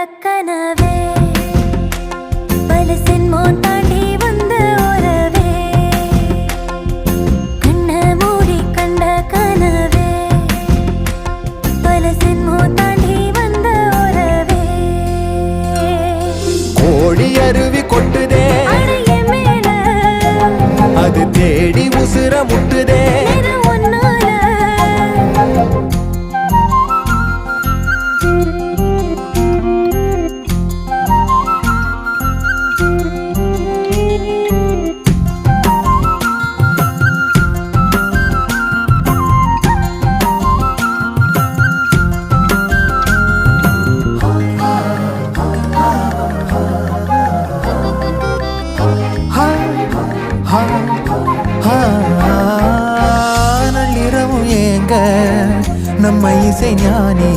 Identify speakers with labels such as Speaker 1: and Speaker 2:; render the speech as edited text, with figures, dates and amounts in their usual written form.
Speaker 1: கனவே பல சென்மோன் தாண்டி வந்த உறவே கண்ண மூடி கண்ட கனவே பல சென்மோன் தாண்டி வந்த உறவே
Speaker 2: கோடி அருவி கொட்டுதே
Speaker 1: அடைய மேல
Speaker 2: அது தேடி உசுர முட்டுதே நள்ளிரவும் ஏங்க நம்ம இசை ஞானி